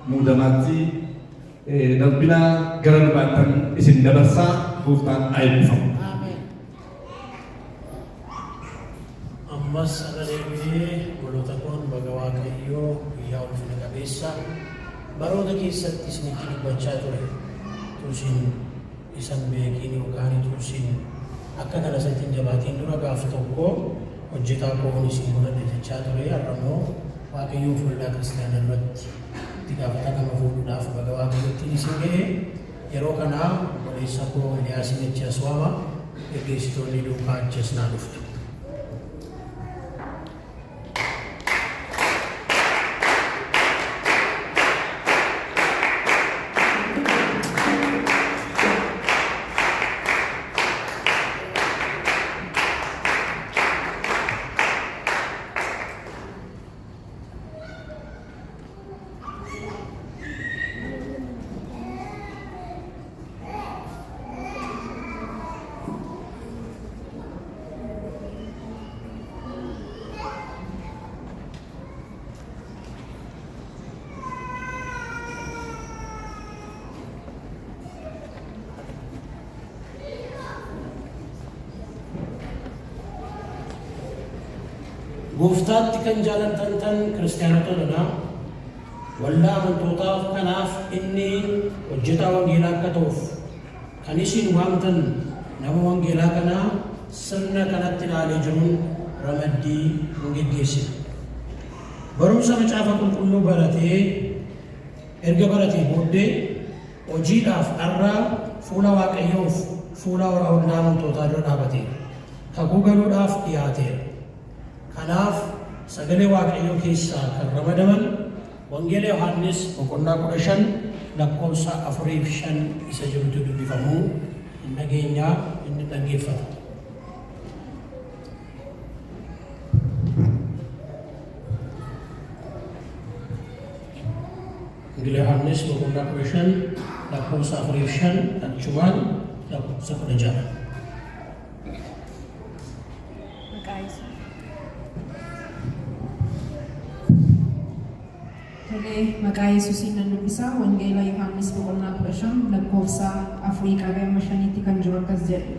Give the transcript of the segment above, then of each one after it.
Mudamati darbina garan batan isin dabarsa buftan aibufam. Amin. Ammas sagalee golotakoon baga Waaqayyoo guyyaa ulfina qabeessa baroota keessatti isinitti dubbachaa ture. Tursiin isan beekiin yookaan tursiin akka kana isatti jabaatiin dura gaaf tokko hojjetaa koon isin godhadhe jechaa ture. Har'ammoo Waaqayyoo fuula kiristaanaa irratti itti gaafatama fuudhuudhaaf baga Waaqayyootti isin ga'e. Yeroo kanaa obboleessa koo Eliyaasiin achi as waama. Gaggeessitoonni duukaa achas naa dhuftu. Gooftaatti kan jaallatamtan kiristaanotadha. Waldaa amantootaaf kanaaf inni hojjetaa wangeelaa akka ta'uuf kan isin waamtan nama wangeelaa kanaa sirna kanatti ilaalee jiruun ramaddii hin geggeessine. Barumsa macaafa qulqulluu baratee erga baratee booddee hojiidhaaf har'aa fuula Waaqayyoof fuula waldaa amantootaa dura dhaabateera. Kakuu galuudhaaf dhiyaateera. Kanaaf sagalee Waaqayyoo keessaa kan ramadaman Wangeela Yohaannis boqonnaa 15 lakkoofsa 4-5 isa jirutu dubbifamuu hin dhageenyaa inni dhaggeeffata. Wangeela Yohaannis boqonnaa 15 lakkoofsa 4-5 achumaan lakkoofsa 16. Maqaa Yesuusiin nan dubbisa. Wangeela Yohaannis boqonnaa 15 lakkoofsa 4-5 kan jiru akkas jedhu.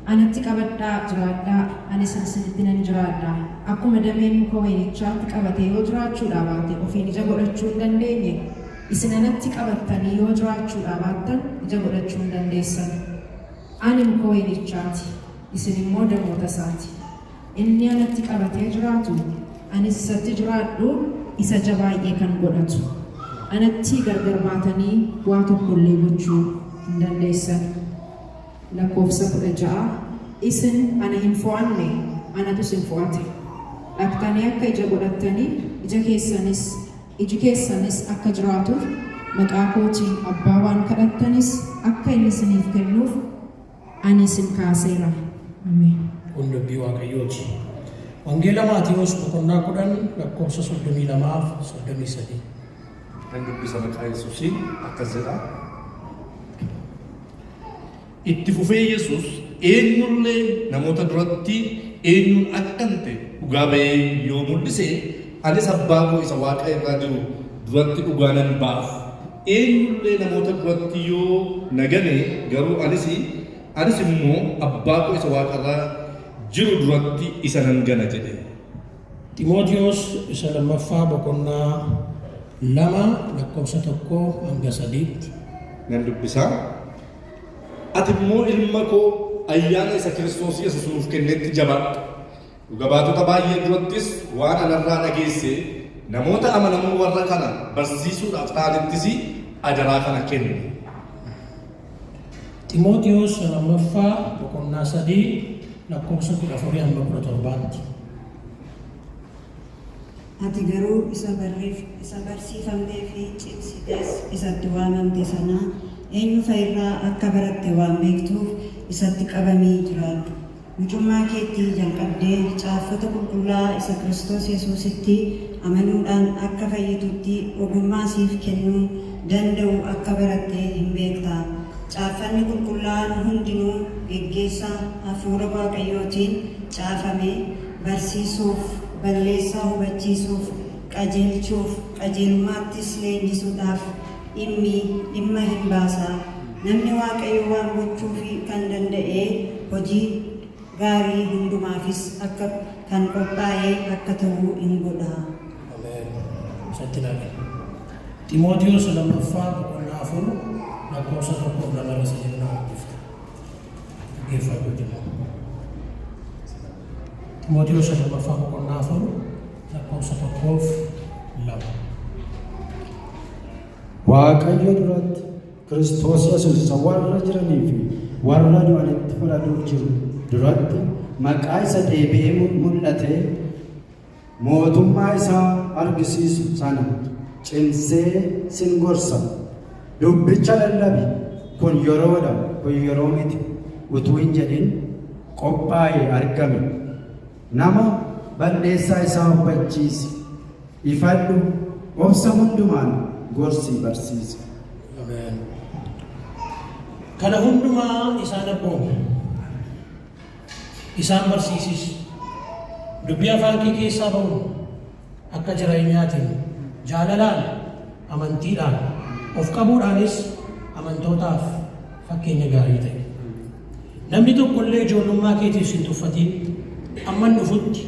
Anatti qabadhaa jiraadhaa, anis isinitti nan jiraadhaa. Akkuma dameen muka wayinichaatti qabatee yoo jiraachuudhaa baate ofiin ija godhachuu hin dandeenye, isin anatti qabattanii yoo jiraachuudhaa baattan ija godhachuu hin dandeessan. Ani muka wayinichaati, isin immoo damoota isaati. Inni anatti qabatee jiraatu, anis isatti jiraadhu, isa jabaay'ee kan godhatu. Anatti gargar baatanii waa tokkollee gochuu hin dandeessan. Lakkoofsa 16 isin ana hin fo'anne, anatu isin fo'ate. Dhaqxanii akka ija godhattanii iji keessanis akka jiraatuuf maqaa kootiin abbaa waan kadhattanis akka inni isiniif kennuuf ani isin kaaseera. Ameen. Kun dubbii Waaqayyooti. Wangeela Maatiyos boqonnaa 10 lakkoofsa 32-33. Kan dubbisa maqaa Yesuusiin akkas jedha. Itti fufee Yesuus eenyullee namoota duratti eenyuun akka hin ta'e dhugaa ba'ee yoo mul'ise anis abbaa koo isa Waaqa irraa jiru duratti dhugaa nan ba'aaf. Eenyullee namoota duratti yoo nagane garuu anis immoo abbaa koo isa Waaqa irraa jiru duratti isa nan gana jedhe. Ximootiyoos isa lammaffaa boqonnaa 2 lakkoofsa 1-3 nan dubbisa. Ati immoo ilma koo ayyaana isa Kiristoos Yesuus nuuf kennetti jabaadhu. Dhuga baatota baay'ee durattis waan anarraa dhageesse namoota amanamoo warra kana barsiisuudhaaf ta'anittis adaraa kana kennu. Ximootiyoos lammaffaa boqonnaa 3 lakkoofsa 14-17. Ati garuu isa barsiifamtee fi cimsitees isatti waamamte sana eenyufa irraa akka baratte waan beektuuf isatti qabamii jiraadhu. Mucummaa keetti jalqabdee caaffata qulqullaa isa Kiristoos Yesuusitti amanuudhaan akka fayyitutti ogummaa siif kennuu danda'u akka barattee hin beektaa. Caaffanni qulqullaan hundinuu geggeessaa hafuura Waaqayyootiin caafamee barsiisuuf, balleessaa hubachiisuuf, qajeelchuuf qajeelummaattis leenjisuudhaaf dhimma hin baasaa. Namni Waaqayyo waan gochuu kan danda'e hojii gaarii hundumaafis akka kan qophaa'ee akka ta'u hin godha. Ximootiyoos lammaffaa boqonnaa 4 lakkoofsa 1 gara 9 hordofta. Dhaggeeffadhu jira. Ximootiyoos lammaffaa boqonnaa 4 lakkoofsa 1-2. Waaqayyo duratti Kiristoos Yesuus isa warra jiranii fi warra du'anitti fudhatuuf jiru duratti maqaa isa deebi'ee mul'ate mootummaa isaa argisiisu sana cimsee sin gorsa. Dubbicha lallabi, kun yeroodha, kun yeroo miti utuu hin jedhin qophaa'ee argame. Nama balleessaa isaa hubachiisi. Ifadhu, obsa hundumaan gorsii barsiisi. Kana hundumaa isaan abboome, isaan barsiisis. Dubbii afaan kee keessaa ba'u akka jireenyaatiin, jaalalaan, amantiidhaan, of qabuudhaanis amantootaaf fakkeenya gaarii ta'e. Namni tokkollee ijoollummaa keetiif hin tuffatiin, amma dhufutti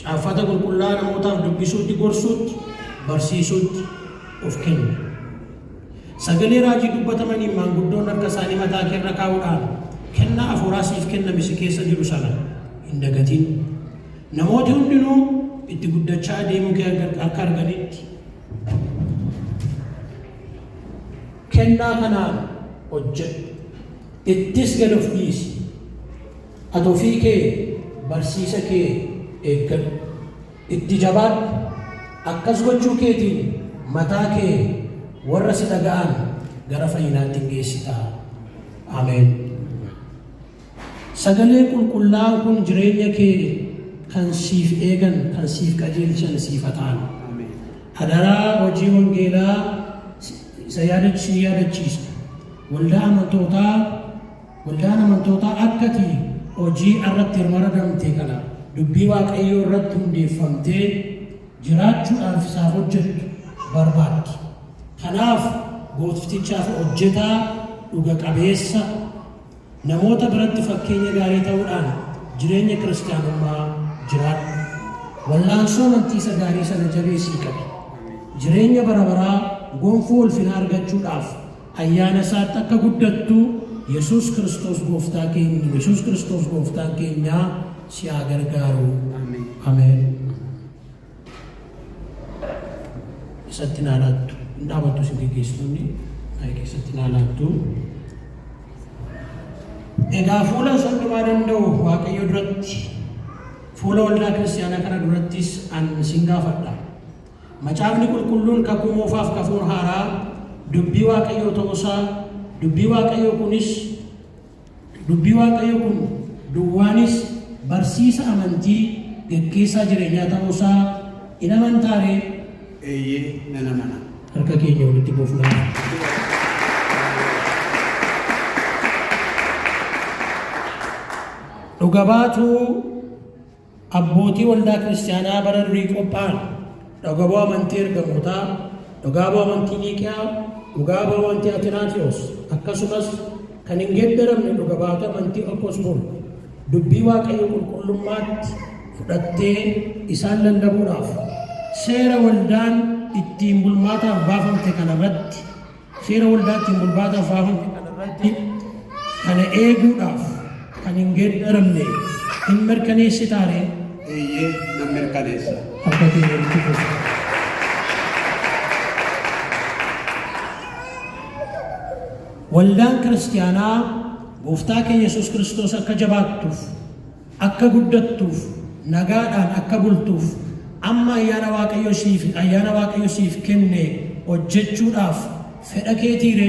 caaffata qulqullaa namootaaf dubbisuutti, gorsuutti, barsiisuutti of kenna. Sagalee raajii dubbatamaniin maanguddoon harka isaanii mataa keerra kaa'uudhaan kennaa hafuuraa siif kenname si keessa jiru sana hin dagatiin. Namooti hundinuu itti guddachaa deemuu kee akka arganitti kennaa kanaan hojjedhu. Ittis gad of dhiisi. Ati ofii kee barsiisa kee eeggadhu. Itti jabaadhu. Akkas gochuu keetiin mataa kee warra si dhaga'an gara fayyinaatti geessita. Ameen. Sagalee qulqullaa'aan kun jireenya kee kan siif eegan, kan siif qajeelchan siif ta'an. Adaraa hojii wangeelaa isa yaadachiisa. Waldaan amantootaa akkati hojii irratti hirmaramte kana dubbii Waaqayyoo irratti hundeeffamtee jiraachuudhaaf isaaf hojjettu barbaaddi. Kanaaf gooftichaaf hojjetaa dhuga qabeessa namoota biratti fakkeenya gaarii ta'uudhaan jireenya kiristaanummaa jiraadhu. Wallaansoo amantii isa gaarii sana jabeessii qabi. Jireenya bara baraa gonfoo ulfinaa argachuudhaaf ayyaana isaatti akka guddattu Yesuus Kiristoos gooftaan keenya si haa gargaaru. Ameen. Isatti naalaattu. Dhaabattu si gaggeessitoonni keessatti naalaattu. Egaa fuula salphaa danda'u Waaqayyo duratti, fuula waldaa kiristaanaa kana durattis an sin gaafadha. Macaafni qulqulluun kakuu moofaaf kafuun haaraa dubbii Waaqayyoo ta'uusaa, dubbii Waaqayyoo kun duwwaanis barsiisa amantii gaggeessaa jireenyaa ta'uusaa in amantaaree? Eeyyee nan amana. Harka keenya walitti buufnaa. Dhuga baatuu abbootii waldaa kiristaanaa bara durii qophaa'an, dhuga ba'uu amantii ergamootaa, dhuga ba'uu amantii Niiqiyaa, dhuga ba'uu amantii Atinaatiyoos, akkasumas kan hin geeddaramne dhuga baatuu amantii Okkosboon dubbii Waaqayyoo qulqullummaatti fudhattee isaan lallabuudhaaf seera waldaan ittiin bulmaataaf baafamte kanarratti kana eeguudhaaf kan hin geeddaramne hin mirkaneessitaare? Eeyyee nan mirkaneessa. Akka keeyyatti gosa. Waldaan kiristaanaa gooftaa keenya Yesuus Kiristoos akka jabaattuuf, akka guddattuuf, nagaadhaan akka bultuuf amma ayyaana Waaqayyo siif kenne hojjechuudhaaf fedha keetiire?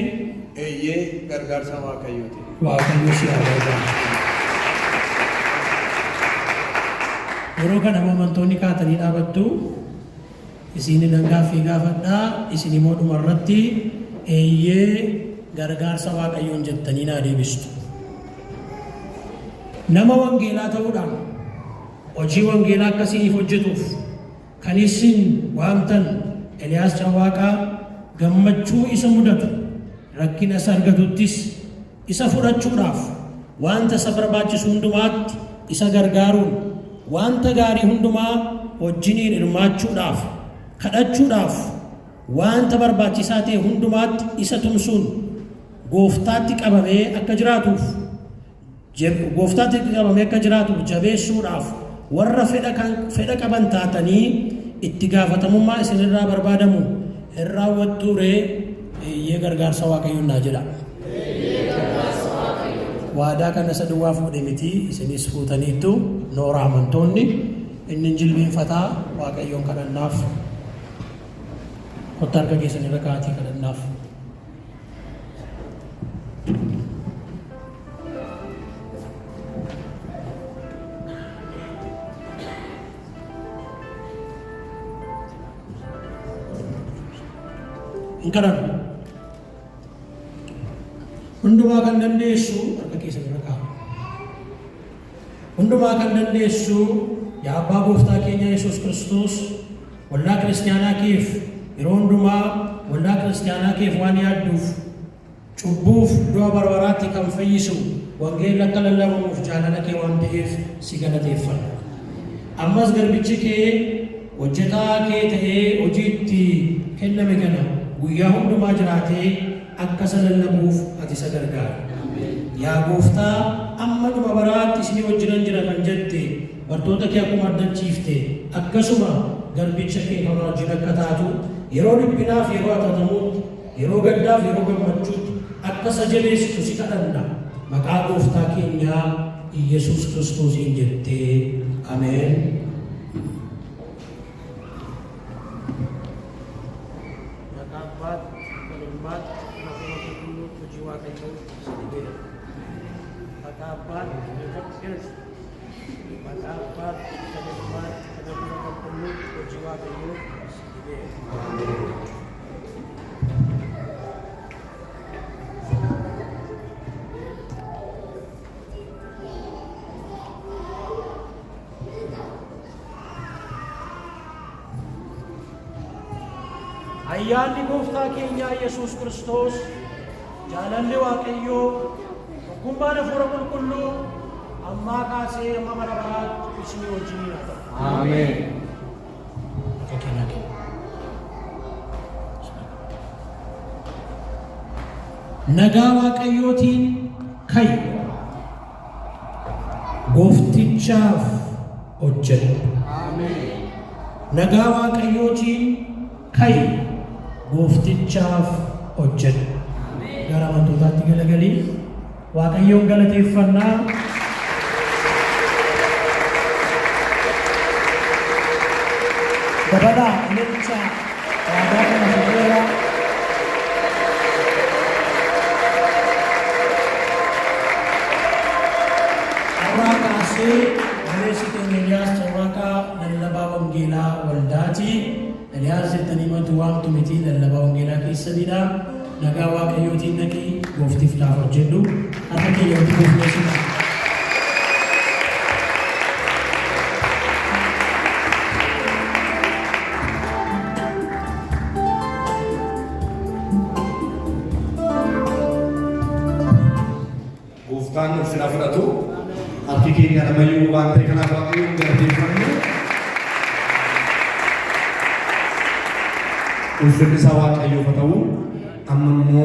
Eeyyee gargaarsa Waaqayyooti. Waaqayyo si haa gargaaru. Yeroo kana amantoonni kaatanii dhaabattu, isin gaaffii gaafadhaa, isin immoo dhumarratti eeyyee gargaarsa Waaqayyoon jettanii naa deebistu. Nama wangeelaa ta'uudhaan hojii wangeelaa akkasiif hojjetuuf kan isin waamtan Eliyaas Cawwaaqaa gammachuu isa mudatu rakkina isa argatuttis isa fudhachuudhaaf wanta isa barbaachisu hundumaatti isa gargaaruun wanta gaarii hundumaa wajjiniin hirmaachuudhaaf kadhachuudhaaf wanta barbaachisaa ta'e hundumaatti isa tumsuun gooftaatti qabamee akka jiraatuuf jabeessuudhaaf warra fedha qaban taatanii itti gaafatamummaa isinirraa barbaadamu irraa wattuuree eeyyee gargaarsa Waaqayyoon naa jedha. Waadaa kana isa duwwaa fuudhe miti isinis fuutaniittu noora amantoonni inni jilbeenfataa Waaqayyoon kadhannaaf kottaa harka keessan irra kaatii kadhannaaf. Ingkaran hundumaa kan dandeessu harka keessan irra kaa'a. Hundumaa kan dandeessu yaa abbaa gooftaa keenya Yesuus Kiristoos waldaa kiristaanaa keef yeroo hundumaa waldaa kiristaanaa keef waan yaadduuf cubbuuf du'a barbaraatti kan fayyisu wangeela akka lallabamuuf jaalala kee waan ta'eef si galateeffanna. Ammas garbichi kee hojjetaa kee ta'ee hojiitti kenname kana guyyaa hundumaa jiraatee akka isa lallabuuf ati isa gargaara. Yaa gooftaa amma dhuma baraatti isinii wajjinan jira kan jette bartoota kee akkuma addachiifte akkasuma garbicha kee kan wajjin akka taatu yeroo dhiphinaaf yeroo atatamuutti yeroo gaddaaf yeroo gammachuutti akka isa jabeessitu si kadhanna maqaa gooftaa keenyaa Yesuus Kiristoosiin jettee ameen. Ayyaanni gooftaa keenyaa Yesuus Kiristoos jaalalli Waaqayyoo tokkummaan hafuura qulqulluu ammaa kaasee amma bara baraatti isinii wajjin haa ta'u. Ameen. Nagaa Waaqayyootiin ka'i gooftichaaf hojjedhu. Ameen. Nagaa Waaqayyootiin ka'i gooftichaaf hojjedhu. Gara amantootaatti galagalii Waaqayyoon galateeffannaa. Dabalaa ilaalcha waadaa kana fuudheera. Har'aa kaasee Maleesiteen Eliyaas Cawwaaqaa lallabaa wangeelaa waldaati. Eliyaas jettanii wanti waamtu miti lallabaa wangeelaa keessanidha. Nagaa Waaqayyootiin dhaqii gooftiif laaf hojjedhu. Harka keenya walitti goofneessina. Gooftaan ulfina fudhatu harki keenya namayyuu waan ta'e kanaaf Waaqayyoon galateeffannu. Ulfinni isaa Waaqayyoof haa ta'u amma immoo